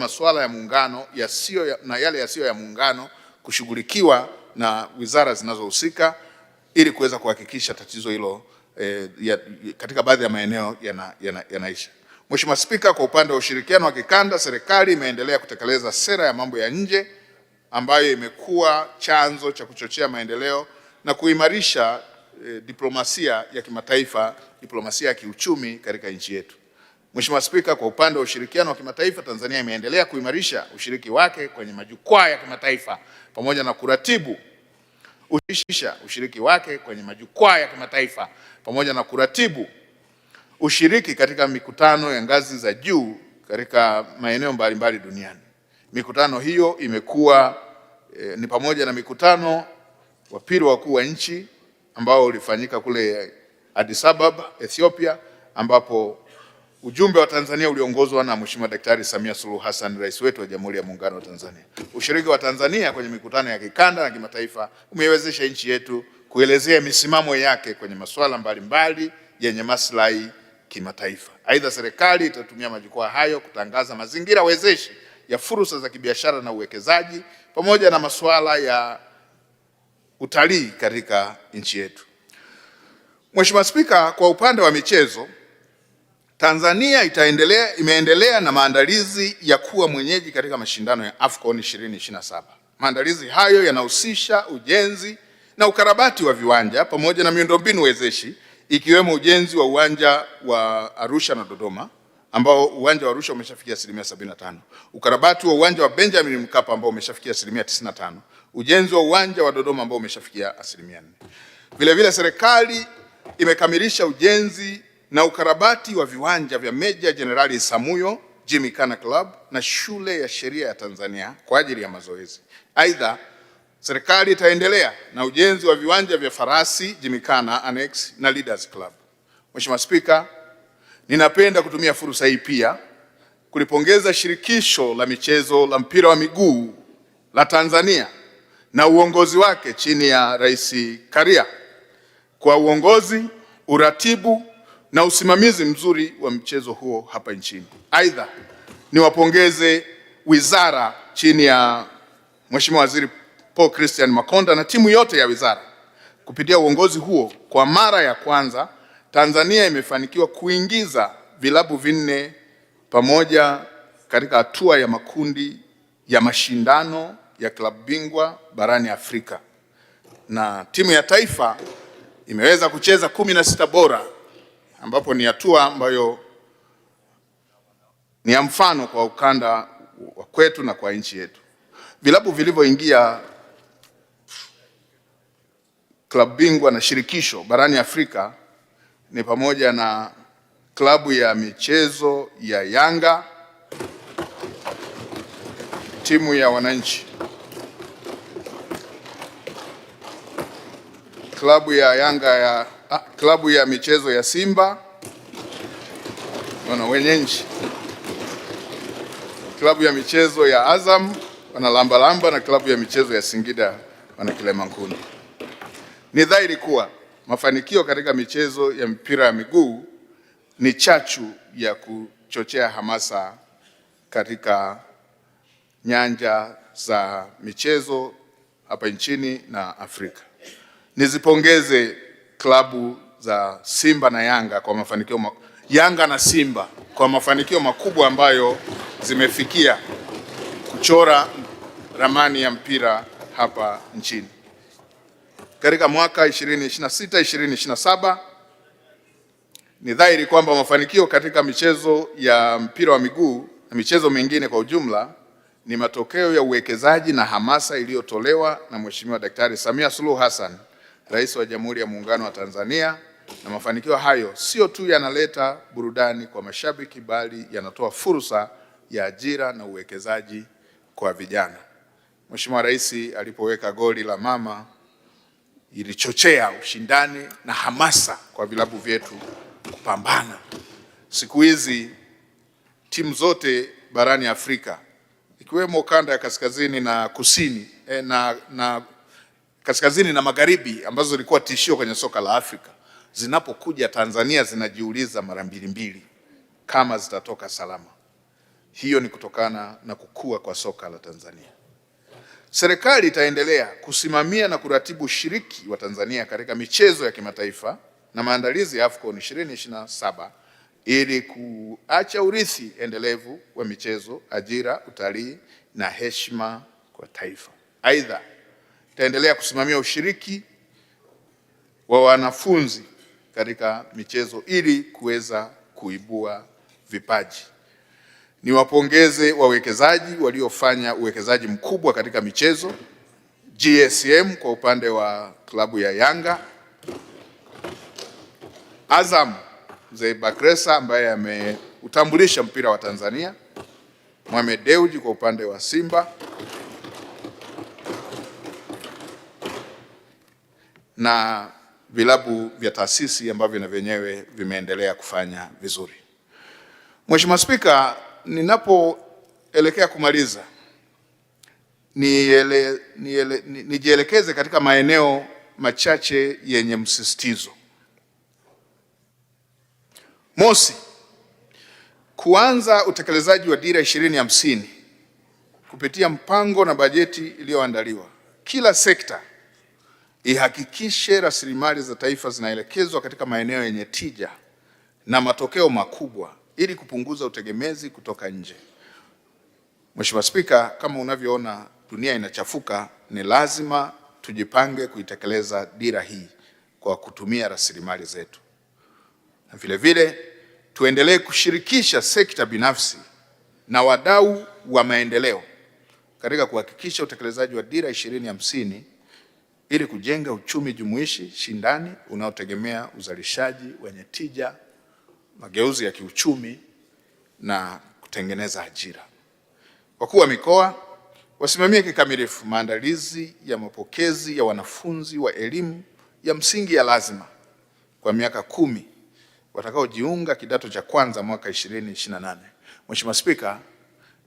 masuala ya muungano na yale yasiyo ya muungano kushughulikiwa na wizara zinazohusika ili kuweza kuhakikisha tatizo hilo katika baadhi ya maeneo yanaisha. Mheshimiwa Spika, kwa upande wa ushirikiano wa kikanda, serikali imeendelea kutekeleza sera ya mambo ya nje ambayo imekuwa chanzo cha kuchochea maendeleo na kuimarisha diplomasia ya kimataifa, diplomasia ya kiuchumi katika nchi yetu. Mheshimiwa Spika, kwa upande wa ushirikiano wa kimataifa, Tanzania imeendelea kuimarisha ushiriki wake kwenye majukwaa ya kimataifa pamoja na kuratibu ushiriki katika mikutano ya ngazi za juu katika maeneo mbalimbali duniani. Mikutano hiyo imekuwa ni pamoja na mikutano wa pili wakuu wa nchi ambao ulifanyika kule Addis Ababa, Ethiopia, ambapo ujumbe wa Tanzania uliongozwa na Mheshimiwa Daktari Samia Suluhu Hassan, rais wetu wa Jamhuri ya Muungano wa Tanzania. Ushiriki wa Tanzania kwenye mikutano ya kikanda na kimataifa umeiwezesha nchi yetu kuelezea misimamo yake kwenye masuala mbalimbali yenye maslahi kimataifa. Aidha, serikali itatumia majukwaa hayo kutangaza mazingira wezeshi ya fursa za kibiashara na uwekezaji pamoja na masuala ya utalii katika nchi yetu. Mheshimiwa Spika, kwa upande wa michezo, Tanzania imeendelea na maandalizi ya kuwa mwenyeji katika mashindano ya AFCON 2027. Maandalizi hayo yanahusisha ujenzi na ukarabati wa viwanja pamoja na miundombinu wezeshi ikiwemo ujenzi wa uwanja wa Arusha na Dodoma ambao uwanja wa Arusha umeshafikia 75%, ukarabati wa uwanja wa Benjamin Mkapa ambao umeshafikia 95%, ujenzi wa uwanja wa Dodoma ambao umeshafikia 4%. Vile vile serikali imekamilisha ujenzi na ukarabati wa viwanja vya Meja Jenerali Isamuhyo Gymkhana Club na Shule ya Sheria ya Tanzania kwa ajili ya mazoezi. Aidha, serikali itaendelea na ujenzi wa viwanja vya Farasi Gymkhana Annex na Leaders Club. Mheshimiwa Spika, ninapenda kutumia fursa hii pia kulipongeza shirikisho la michezo la mpira wa miguu la Tanzania na uongozi wake chini ya Rais Karia kwa uongozi, uratibu na usimamizi mzuri wa mchezo huo hapa nchini. Aidha, niwapongeze wizara chini ya Mheshimiwa Waziri Paul Christian Makonda na timu yote ya wizara. Kupitia uongozi huo, kwa mara ya kwanza Tanzania imefanikiwa kuingiza vilabu 4 pamoja katika hatua ya makundi ya mashindano ya klabu bingwa barani Afrika, na timu ya taifa imeweza kucheza 16 bora, ambapo ni hatua ambayo ni ya mfano kwa ukanda wa kwetu na kwa nchi yetu. Vilabu vilivyoingia klabu bingwa na shirikisho barani Afrika ni pamoja na klabu ya michezo ya Yanga, timu ya wananchi, klabu ya Yanga klabu ya michezo ya Simba wana wenyeji, klabu ya michezo ya Azam wana Lambalamba na klabu ya michezo ya Singida wana Kilemankuni. Ni dhahiri kuwa mafanikio katika michezo ya mpira wa miguu ni chachu ya kuchochea hamasa katika nyanja za michezo hapa nchini na Afrika. Nizipongeze klabu za Simba na Yanga kwa mafanikio Yanga na Simba kwa mafanikio makubwa ambayo zimefikia kuchora ramani ya mpira hapa nchini. Katika mwaka 2026-2027 ni dhahiri kwamba mafanikio katika michezo ya mpira wa miguu na michezo mingine kwa ujumla ni matokeo ya uwekezaji na hamasa iliyotolewa na Mheshimiwa Daktari Samia Suluhu Hassan, Rais wa Jamhuri ya Muungano wa Tanzania, na mafanikio hayo sio tu yanaleta burudani kwa mashabiki bali yanatoa fursa ya ajira na uwekezaji kwa vijana. Mheshimiwa Rais alipoweka goli la mama ilichochea ushindani na hamasa kwa vilabu vyetu kupambana. Siku hizi timu zote barani Afrika ikiwemo kanda ya kaskazini na kusini kaskazini na magharibi ambazo zilikuwa tishio kwenye soka la Afrika, zinapokuja Tanzania zinajiuliza mara mbili kama zitatoka salama. Hiyo ni kutokana na kukua kwa soka la Tanzania. Serikali itaendelea kusimamia na kuratibu ushiriki wa Tanzania katika michezo ya kimataifa na maandalizi ya AFCON 2027 ili kuacha urithi endelevu wa michezo, ajira, utalii na heshima kwa taifa. Aidha, itaendelea kusimamia ushiriki wa wanafunzi katika michezo ili kuweza kuibua vipaji. Niwapongeze wawekezaji waliofanya uwekezaji mkubwa katika michezo. GSM kwa upande wa klabu ya Yanga, Azam Mzee Bakresa ambaye ameutambulisha mpira wa Tanzania, Mohamed Dewji kwa upande wa Simba na vilabu vya taasisi ambavyo na vyenyewe vimeendelea kufanya vizuri. Mheshimiwa Spika, ninapoelekea kumaliza nijielekeze katika maeneo machache yenye msisitizo. Mosi, kuanza utekelezaji wa Dira 2050 kupitia mpango na bajeti iliyoandaliwa. Kila sekta ihakikishe rasilimali za taifa zinaelekezwa katika maeneo yenye tija na matokeo makubwa ili kupunguza utegemezi kutoka nje. Mheshimiwa Spika, kama unavyoona dunia inachafuka, ni lazima tujipange kuitekeleza dira hii kwa kutumia rasilimali zetu. Na vile vile tuendelee kushirikisha sekta binafsi na wadau wa maendeleo katika kuhakikisha utekelezaji wa Dira 2050 ili kujenga uchumi jumuishi, shindani, unaotegemea uzalishaji wenye tija, mageuzi ya kiuchumi na kutengeneza ajira. Wakuu wa mikoa wasimamie kikamilifu maandalizi ya mapokezi ya wanafunzi wa elimu ya msingi ya lazima kwa miaka 10 watakaojiunga kidato cha kwanza mwaka 2028. Mheshimiwa Spika,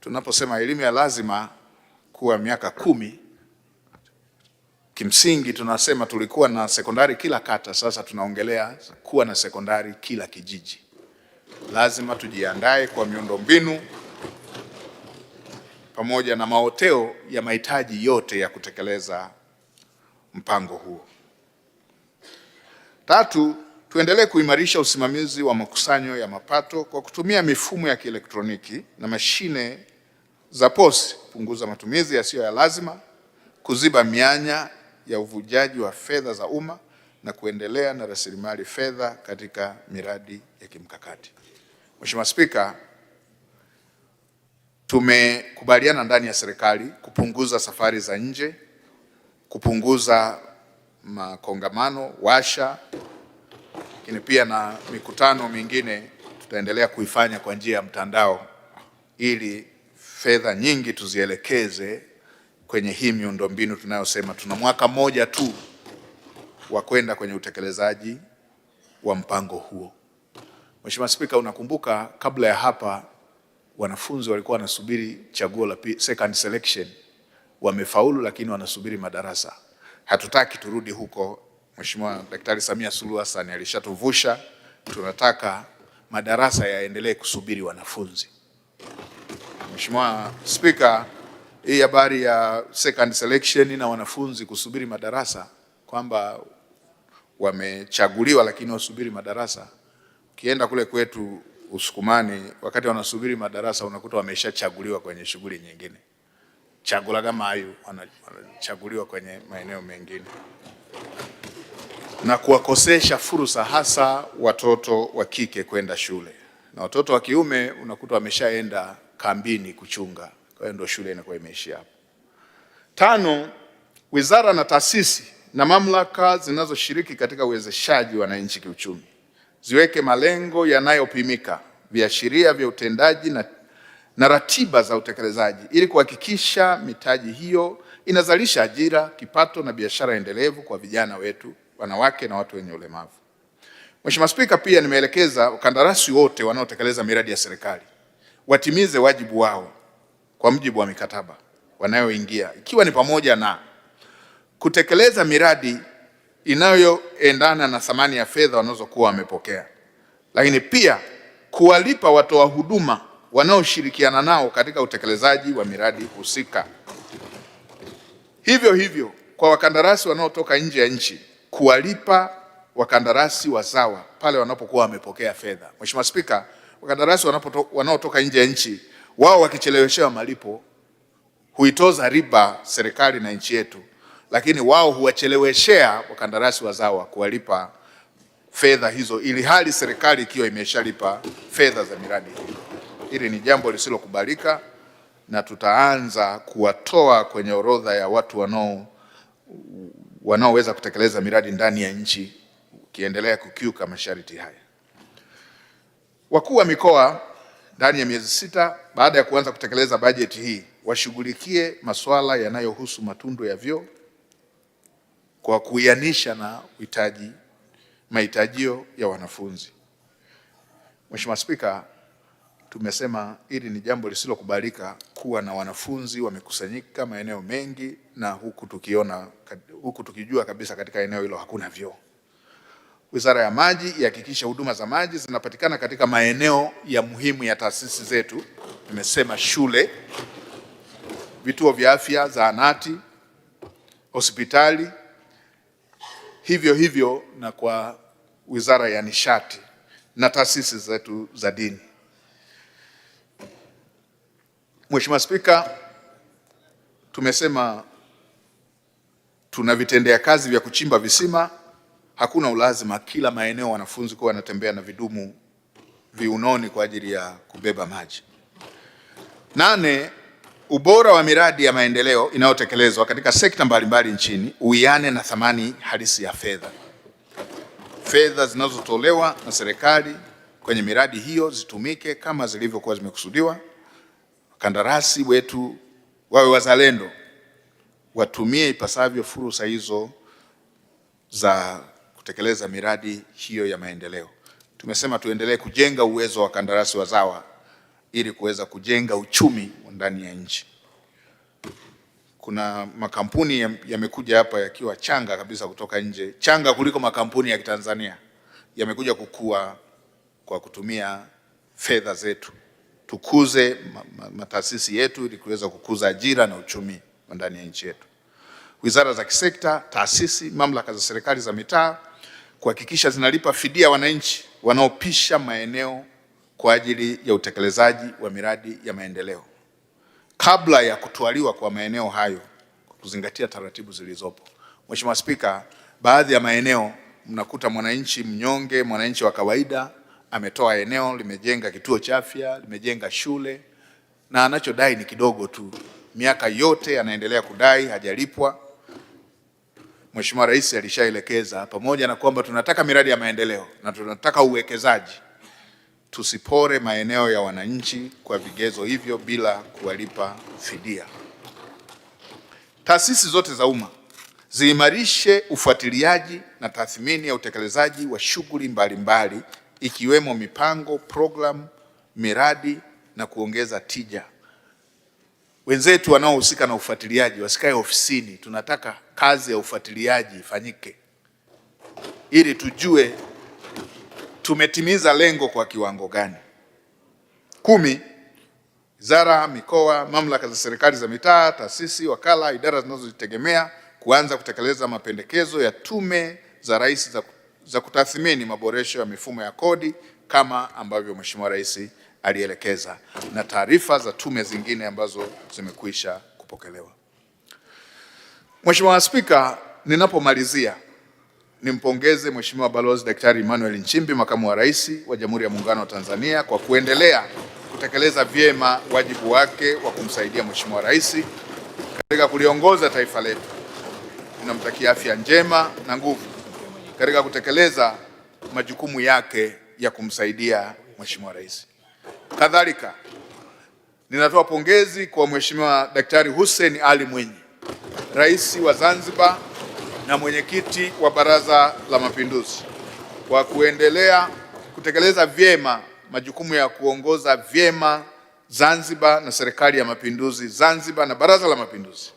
tunaposema elimu ya lazima kuwa miaka 10, kimsingi tunasema tulikuwa na sekondari kila kata, sasa tunaongelea kuwa na sekondari kila kijiji. Lazima tujiandae kwa miundombinu pamoja na maoteo ya mahitaji yote ya kutekeleza mpango huo. Tatu, tuendelee kuimarisha usimamizi wa makusanyo ya mapato kwa kutumia mifumo ya kielektroniki na mashine za POS, kupunguza matumizi yasiyo ya lazima, kuziba mianya ya uvujaji wa fedha za umma na kuendelea na rasilimali fedha katika miradi ya kimkakati. Mheshimiwa Spika, tumekubaliana ndani ya serikali kupunguza safari za nje, kupunguza makongamano, washa, lakini pia na mikutano mingine tutaendelea kuifanya kwa njia ya mtandao ili fedha nyingi tuzielekeze kwenye hii miundombinu tunayosema tuna mwaka mmoja tu wa kwenda kwenye utekelezaji wa mpango huo. Mheshimiwa Spika, unakumbuka kabla ya hapa wanafunzi walikuwa wanasubiri chaguo la second selection, wamefaulu lakini wanasubiri madarasa. Hatutaki turudi huko. Mheshimiwa Daktari Samia Suluhu Hassan alishatuvusha, tunataka madarasa yaendelee kusubiri wanafunzi. Mheshimiwa Spika, hii habari ya second selection na wanafunzi kusubiri madarasa kwamba wamechaguliwa lakini wasubiri madarasa, ukienda kule kwetu Usukumani wakati wanasubiri madarasa unakuta wameshachaguliwa kwenye shughuli nyingine. Chagula kama hayo wanachaguliwa kwenye maeneo mengine na kuwakosesha fursa hasa watoto wa kike kwenda shule, na watoto wa kiume unakuta wameshaenda kambini kuchunga, kwa hiyo ndio shule inakuwa imeishia hapo. Tano, wizara na taasisi na mamlaka zinazoshiriki katika uwezeshaji wa wananchi kiuchumi ziweke malengo yanayopimika, viashiria vya utendaji na ratiba za utekelezaji ili kuhakikisha mitaji hiyo inazalisha ajira, kipato na biashara endelevu kwa vijana wetu, wanawake na watu wenye ulemavu. Mheshimiwa Spika, pia nimeelekeza wakandarasi wote wanaotekeleza miradi ya serikali watimize wajibu wao kwa mujibu wa mikataba wanayoingia, ikiwa ni pamoja na kutekeleza miradi inayoendana na thamani ya fedha wanazokuwa wamepokea, lakini pia kuwalipa watoa huduma wanaoshirikiana nao katika utekelezaji wa miradi husika. Hivyo hivyo kwa wakandarasi wanaotoka nje ya nchi, kuwalipa wakandarasi wazawa pale wanapokuwa wamepokea fedha. Mheshimiwa Spika, wakandarasi wanaotoka nje ya nchi, wao wakicheleweshewa malipo huitoza riba serikali na nchi yetu, lakini wao huwacheleweshea wakandarasi wazawa kuwalipa fedha hizo, ili hali serikali ikiwa imeshalipa fedha za miradi hiyo. Hili ni jambo lisilokubalika na tutaanza kuwatoa kwenye orodha ya watu wanaoweza kutekeleza miradi ndani ya nchi ukiendelea kukiuka masharti haya. Wakuu wa mikoa ndani ya miezi 6 baada ya kuanza kutekeleza bajeti hii washughulikie masuala yanayohusu matundu ya vyoo kwa kuianisha na mahitajio ya wanafunzi. Mheshimiwa Spika, tumesema hili ni jambo lisilokubalika kuwa na wanafunzi wamekusanyika maeneo mengi na huku tukijua kabisa katika eneo hilo hakuna vyoo. Wizara ya Maji ihakikishe huduma za maji zinapatikana katika maeneo ya muhimu ya taasisi zetu. Tumesema shule, vituo vya afya, zahanati, hospitali, hivyo hivyo na kwa Wizara ya Nishati na taasisi zetu za dini. Mheshimiwa Spika, tumesema tuna vitendea kazi vya kuchimba visima. Hakuna ulazima kila maeneo wanafunzi kuwa wanatembea na vidumu viunoni kwa ajili ya kubeba maji. 8, ubora wa miradi ya maendeleo inayotekelezwa katika sekta mbalimbali nchini uwiane na thamani halisi ya fedha. Fedha zinazotolewa na serikali kwenye miradi hiyo zitumike kama zilivyokuwa zimekusudiwa. Wakandarasi wetu wawe wazalendo, watumie ipasavyo fursa hizo za kutekeleza miradi hiyo ya maendeleo. Tumesema tuendelee kujenga uwezo wa wakandarasi wazawa ili kuweza kujenga uchumi ndani ya nchi. Kuna makampuni yamekuja hapa yakiwa changa kabisa kutoka nje, changa kuliko makampuni ya Kitanzania, yamekuja kukua kwa kutumia fedha zetu. Tukuze mataasisi yetu ili kuweza kukuza ajira na uchumi ndani ya nchi yetu. Wizara za kisekta, taasisi, mamlaka za serikali za mitaa kuhakikisha zinalipa fidia wananchi wanaopisha maeneo kwa ajili ya utekelezaji wa miradi ya maendeleo kabla ya kutwaliwa kwa maeneo hayo, kuzingatia taratibu zilizopo. Mheshimiwa Spika, baadhi ya maeneo mnakuta mwananchi mnyonge, mwananchi wa kawaida ametoa eneo, limejenga kituo cha afya, limejenga shule, na anachodai ni kidogo tu. Miaka yote anaendelea kudai, hajalipwa. Mheshimiwa Rais alishaelekeza, pamoja na kwamba tunataka miradi ya maendeleo na tunataka uwekezaji, tusipore maeneo ya wananchi kwa vigezo hivyo bila kuwalipa fidia. Taasisi zote za umma ziimarishe ufuatiliaji na tathmini ya utekelezaji wa shughuli mbalimbali ikiwemo mipango, programu, miradi na kuongeza tija. Wenzetu wanaohusika na ufuatiliaji wasikae ofisini, tunataka kazi ya ufuatiliaji ifanyike ili tujue tumetimiza lengo kwa kiwango gani. 10, wizara, mikoa, mamlaka za serikali za mitaa, taasisi, wakala, idara zinazojitegemea kuanza kutekeleza mapendekezo ya Tume za Rais za kutathmini maboresho ya mifumo ya kodi kama ambavyo Mheshimiwa Rais alielekeza, na taarifa za tume zingine ambazo zimekwisha kupokelewa. Mheshimiwa Spika, ninapomalizia nimpongeze Mheshimiwa Balozi Daktari Emmanuel Nchimbi, Makamu wa Rais wa Jamhuri ya Muungano wa Tanzania, kwa kuendelea kutekeleza vyema wajibu wake wa kumsaidia Mheshimiwa Rais katika kuliongoza taifa letu. Ninamtakia afya njema na nguvu katika kutekeleza majukumu yake ya kumsaidia Mheshimiwa Rais. Kadhalika, ninatoa pongezi kwa Mheshimiwa Daktari Hussein Ali Mwinyi, Rais wa Zanzibar na mwenyekiti wa Baraza la Mapinduzi, kwa kuendelea kutekeleza vyema majukumu ya kuongoza vyema Zanzibar na Serikali ya Mapinduzi Zanzibar na Baraza la Mapinduzi.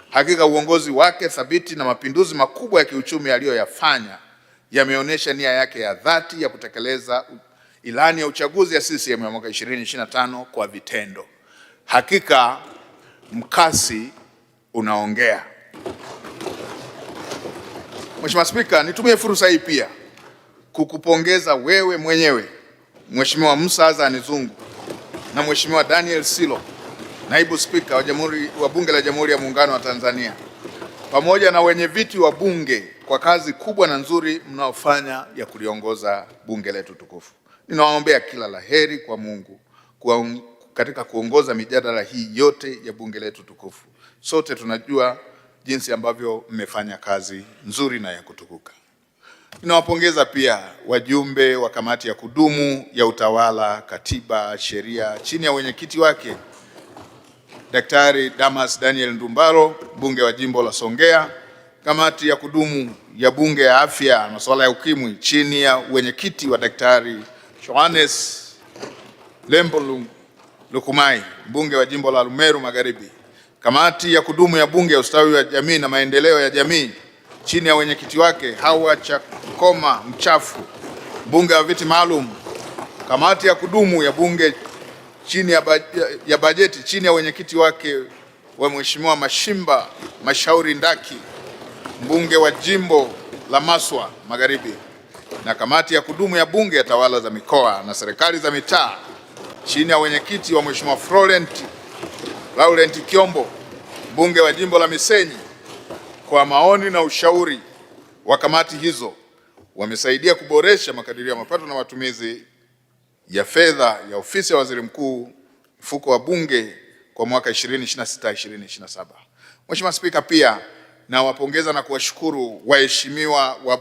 Hakika uongozi wake thabiti na mapinduzi makubwa ya kiuchumi aliyoyafanya yameonyesha nia yake ya dhati ilani ya uchaguzi ya CCM ya mwaka 2025 kwa vitendo. Hakika mkasi unaongea. Mheshimiwa Spika, nitumie fursa hii pia kukupongeza wewe mwenyewe, Mheshimiwa Musa Azzan Zungu na Mheshimiwa Daniel Silo, Naibu Spika wa Bunge la Jamhuri ya Muungano wa Tanzania, pamoja na wenye viti wa Bunge kwa kazi kubwa na nzuri mnaofanya ya kuliongoza bunge letu tukufu. Ninawaombea kila laheri kwa Mungu katika kuongoza mijadala hii yote ya bunge letu tukufu. Sote tunajua jinsi ambavyo mmefanya kazi nzuri na ya kutukuka. Ninawapongeza pia wajumbe wa kamati ya kudumu ya utawala, katiba, sheria chini ya wenyekiti wake Daktari Damas Daniel Ndumbaro, mbunge wa jimbo la Songea, kamati ya kudumu ya bunge ya afya na masuala ya ukimwi chini ya wenyekiti wa Daktari Johannes Lembo Lukumai, mbunge wa jimbo la Arumeru Magharibi, kamati ya kudumu ya bunge ya ustawi wa jamii na maendeleo ya jamii chini ya wenyekiti wake Hawa Chakoma Mchafu, mbunge wa viti maalum, kamati ya kudumu ya bunge chini ya bajeti chini ya wenyekiti wake wa Mheshimiwa Mashimba Mashauri Ndaki, mbunge wa jimbo la Maswa Magharibi, na kamati ya kudumu ya bunge ya tawala za mikoa na serikali za mitaa chini ya wenyekiti wa Mheshimiwa Laurent Kiombo, mbunge wa jimbo la Misenyi. Kwa maoni na ushauri wa kamati hizo, wamesaidia kuboresha makadirio ya mapato na matumizi ya fedha ya ofisi ya waziri mkuu, mfuko wa bunge kwa mwaka 2026-2027. Mheshimiwa Spika, pia nawapongeza na kuwashukuru waheshimiwa wa